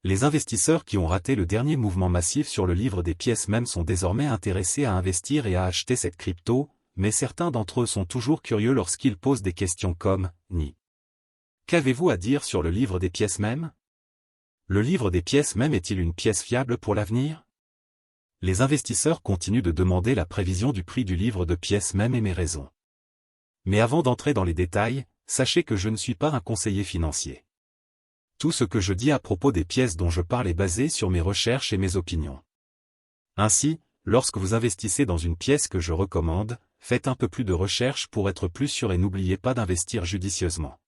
Les investisseurs qui ont raté le dernier mouvement massif sur le livre des pièces même sont désormais intéressés à investir et à acheter cette crypto, mais certains d'entre eux sont toujours curieux lorsqu'ils posent des questions comme « Ni. Qu'avez-vous à dire sur le livre des pièces même? Le livre des pièces même est-il une pièce fiable pour l'avenir ?» Les investisseurs continuent de demander la prévision du prix du livre de pièces même et mes raisons. Mais avant d'entrer dans les détails, sachez que je ne suis pas un conseiller financier. Tout ce que je dis à propos des pièces dont je parle est basé sur mes recherches et mes opinions. Ainsi, lorsque vous investissez dans une pièce que je recommande, faites un peu plus de recherche pour être plus sûr et n'oubliez pas d'investir judicieusement.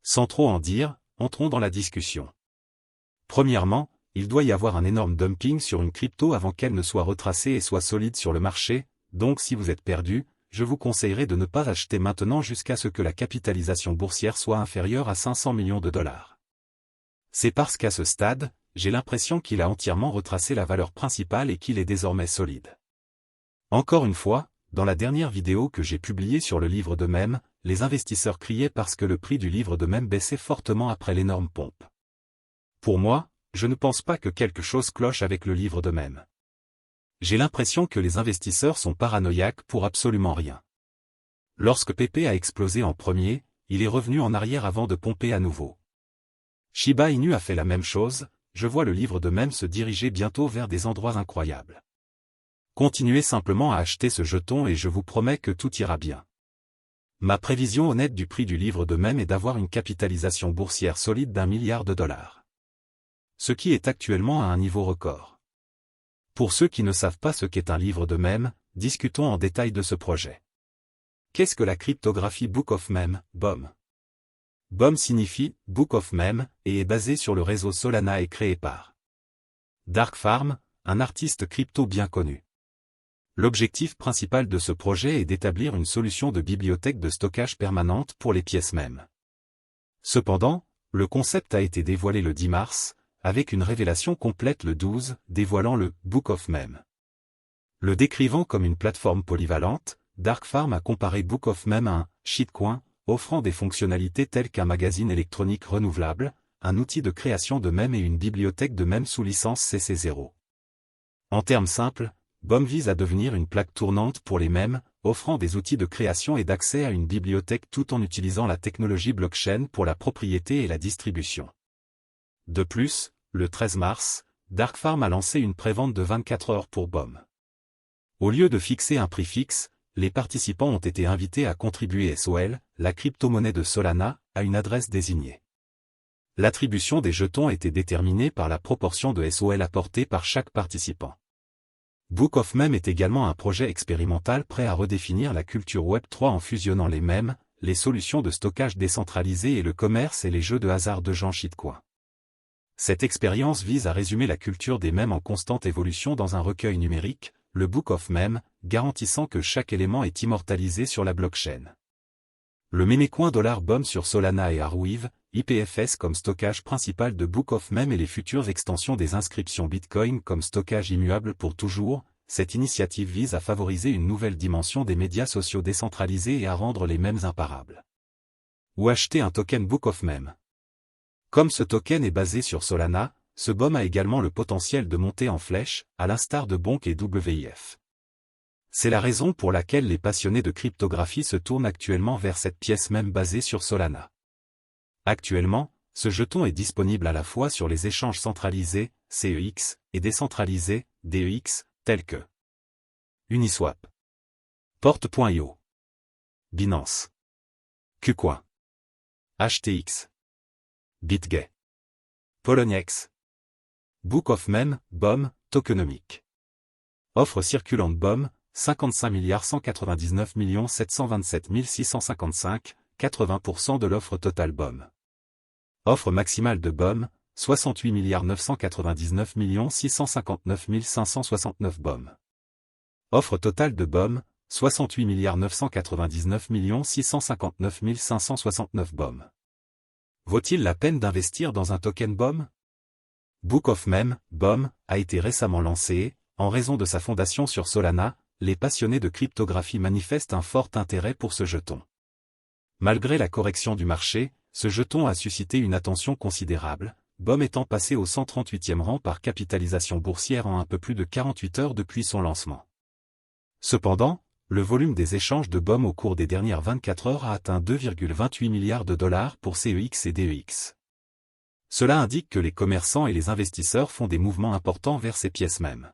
Sans trop en dire, entrons dans la discussion. Premièrement, il doit y avoir un énorme dumping sur une crypto avant qu'elle ne soit retracée et soit solide sur le marché, donc si vous êtes perdu, je vous conseillerais de ne pas acheter maintenant jusqu'à ce que la capitalisation boursière soit inférieure à 500 millions de dollars. C'est parce qu'à ce stade, j'ai l'impression qu'il a entièrement retracé la valeur principale et qu'il est désormais solide. Encore une fois, dans la dernière vidéo que j'ai publiée sur le livre de mèmes, les investisseurs criaient parce que le prix du livre de mèmes baissait fortement après l'énorme pompe. Pour moi, je ne pense pas que quelque chose cloche avec le livre de mèmes. J'ai l'impression que les investisseurs sont paranoïaques pour absolument rien. Lorsque PP a explosé en premier, il est revenu en arrière avant de pomper à nouveau. Shiba Inu a fait la même chose, je vois le livre de mèmes se diriger bientôt vers des endroits incroyables. Continuez simplement à acheter ce jeton et je vous promets que tout ira bien. Ma prévision honnête du prix du livre de mèmes est d'avoir une capitalisation boursière solide d'1 milliard de dollars. Ce qui est actuellement à un niveau record. Pour ceux qui ne savent pas ce qu'est un livre de mèmes, discutons en détail de ce projet. Qu'est-ce que la cryptographie Book of Meme, BOM? BOM signifie Book of Meme et est basé sur le réseau Solana et créé par Dark Farm, un artiste crypto bien connu. L'objectif principal de ce projet est d'établir une solution de bibliothèque de stockage permanente pour les pièces mèmes. Cependant, le concept a été dévoilé le 10 mars, avec une révélation complète le 12, dévoilant le Book of Meme. Le décrivant comme une plateforme polyvalente, Dark Farm a comparé Book of Meme à un shitcoin, offrant des fonctionnalités telles qu'un magazine électronique renouvelable, un outil de création de mèmes et une bibliothèque de mèmes sous licence CC0. En termes simples, BOM vise à devenir une plaque tournante pour les mèmes, offrant des outils de création et d'accès à une bibliothèque tout en utilisant la technologie blockchain pour la propriété et la distribution. De plus, le 13 mars, Dark Farm a lancé une prévente de 24 heures pour BOM. Au lieu de fixer un prix fixe, les participants ont été invités à contribuer SOL, la crypto-monnaie de Solana, à une adresse désignée. L'attribution des jetons était déterminée par la proportion de SOL apportée par chaque participant. Book of Meme est également un projet expérimental prêt à redéfinir la culture Web3 en fusionnant les mèmes, les solutions de stockage décentralisées et le commerce et les jeux de hasard de gens shitcoin. Cette expérience vise à résumer la culture des mèmes en constante évolution dans un recueil numérique, le Book of Meme, garantissant que chaque élément est immortalisé sur la blockchain. Le mémécoin $BOM sur Solana et Arweave, IPFS comme stockage principal de Book of Meme et les futures extensions des inscriptions Bitcoin comme stockage immuable pour toujours, cette initiative vise à favoriser une nouvelle dimension des médias sociaux décentralisés et à rendre les mèmes imparables. Ou acheter un token Book of Meme. Comme ce token est basé sur Solana, ce BOM a également le potentiel de monter en flèche, à l'instar de Bonk et WIF. C'est la raison pour laquelle les passionnés de cryptographie se tournent actuellement vers cette pièce même basée sur Solana. Actuellement, ce jeton est disponible à la fois sur les échanges centralisés, CEX, et décentralisés, DEX, tels que Uniswap, Porte.io, Binance, KuCoin, HTX, BitGay, Poloniex, Book of Meme, BOM, tokenomique. Offre circulante BOM, 55 199 727 655, 80% de l'offre totale BOM. Offre maximale de BOM, 68 999 659 569 BOM. Offre totale de BOM, 68 999 659 569 BOM. Vaut-il la peine d'investir dans un token BOM? Book of Meme, BOM, a été récemment lancé, en raison de sa fondation sur Solana, les passionnés de cryptographie manifestent un fort intérêt pour ce jeton. Malgré la correction du marché, ce jeton a suscité une attention considérable, BOM étant passé au 138e rang par capitalisation boursière en un peu plus de 48 heures depuis son lancement. Cependant, le volume des échanges de BOM au cours des dernières 24 heures a atteint 2,28 milliards de dollars pour CEX et DEX. Cela indique que les commerçants et les investisseurs font des mouvements importants vers ces pièces mêmes.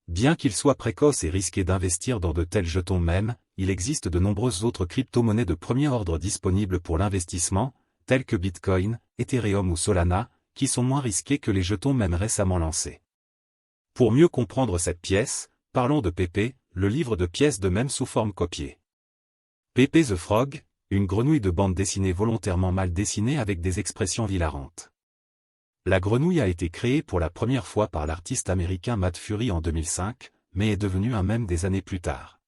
Bien qu'il soit précoce et risqué d'investir dans de tels jetons mêmes, il existe de nombreuses autres crypto-monnaies de premier ordre disponibles pour l'investissement, telles que Bitcoin, Ethereum ou Solana, qui sont moins risquées que les jetons mêmes récemment lancés. Pour mieux comprendre cette pièce, parlons de PP, le livre de pièces de mèmes sous forme copiée. PP the Frog, une grenouille de bande dessinée volontairement mal dessinée avec des expressions hilarantes. La grenouille a été créée pour la première fois par l'artiste américain Matt Fury en 2005, mais est devenue un mème des années plus tard.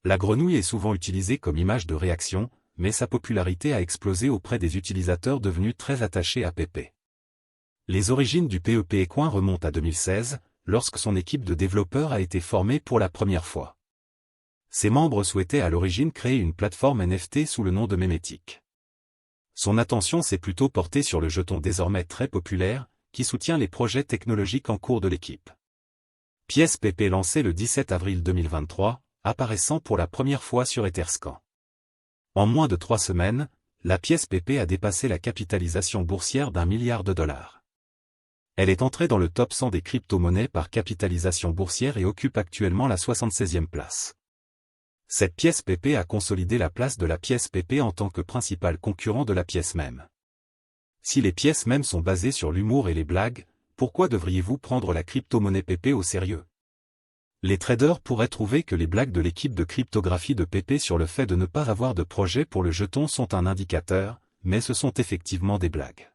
La grenouille est souvent utilisée comme image de réaction, mais sa popularité a explosé auprès des utilisateurs devenus très attachés à PP. Les origines du PEP Coin remontent à 2016, lorsque son équipe de développeurs a été formée pour la première fois. Ses membres souhaitaient à l'origine créer une plateforme NFT sous le nom de Memetic. Son attention s'est plutôt portée sur le jeton désormais très populaire, qui soutient les projets technologiques en cours de l'équipe. Pièce PP lancée le 17 avril 2023, apparaissant pour la première fois sur Etherscan. En moins de 3 semaines, la pièce PP a dépassé la capitalisation boursière d'1 milliard de dollars. Elle est entrée dans le top 100 des crypto-monnaies par capitalisation boursière et occupe actuellement la 76e place. Cette pièce PP a consolidé la place de la pièce PP en tant que principal concurrent de la pièce mème. Si les pièces mèmes sont basées sur l'humour et les blagues, pourquoi devriez-vous prendre la crypto-monnaie PP au sérieux? Les traders pourraient trouver que les blagues de l'équipe de cryptographie de PP sur le fait de ne pas avoir de projet pour le jeton sont un indicateur, mais ce sont effectivement des blagues.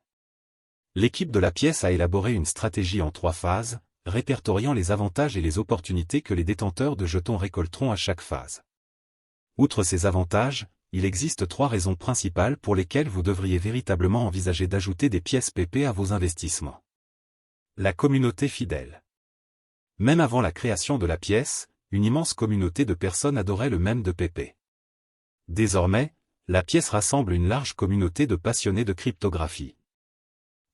L'équipe de la pièce a élaboré une stratégie en 3 phases, répertoriant les avantages et les opportunités que les détenteurs de jetons récolteront à chaque phase. Outre ces avantages, il existe 3 raisons principales pour lesquelles vous devriez véritablement envisager d'ajouter des pièces PP à vos investissements. La communauté fidèle. Même avant la création de la pièce, une immense communauté de personnes adorait le mème de PP. Désormais, la pièce rassemble une large communauté de passionnés de cryptographie.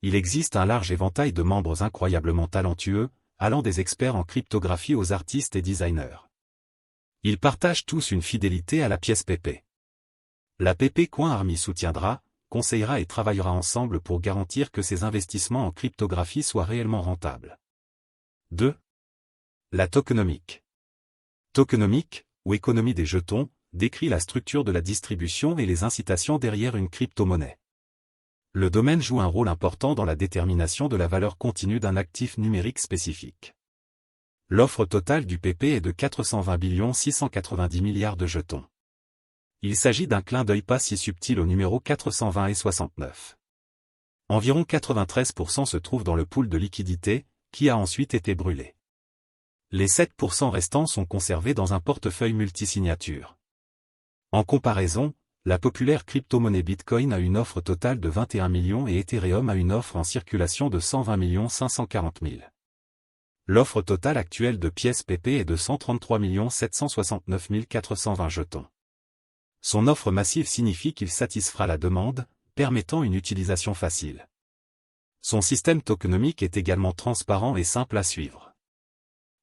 Il existe un large éventail de membres incroyablement talentueux, allant des experts en cryptographie aux artistes et designers. Ils partagent tous une fidélité à la pièce PP. La PP Coin Army soutiendra, conseillera et travaillera ensemble pour garantir que ces investissements en cryptographie soient réellement rentables. 2. La tokenomique. Tokenomique, ou économie des jetons, décrit la structure de la distribution et les incitations derrière une crypto-monnaie. Le domaine joue un rôle important dans la détermination de la valeur continue d'un actif numérique spécifique. L'offre totale du PP est de 420 690 milliards de jetons. Il s'agit d'un clin d'œil pas si subtil au numéro 420 et 69. Environ 93% se trouvent dans le pool de liquidité, qui a ensuite été brûlé. Les 7% restants sont conservés dans un portefeuille multisignature. En comparaison, la populaire crypto-monnaie Bitcoin a une offre totale de 21 millions et Ethereum a une offre en circulation de 120 540 000. L'offre totale actuelle de pièces PP est de 133 769 420 jetons. Son offre massive signifie qu'il satisfera la demande, permettant une utilisation facile. Son système tokenomique est également transparent et simple à suivre.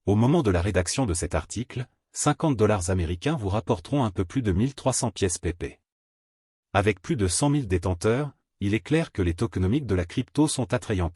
Au moment de la rédaction de cet article, 50 $ américains vous rapporteront un peu plus de 1300 pièces PP. Avec plus de 100 000 détenteurs, il est clair que les tokenomiques de la crypto sont attrayants.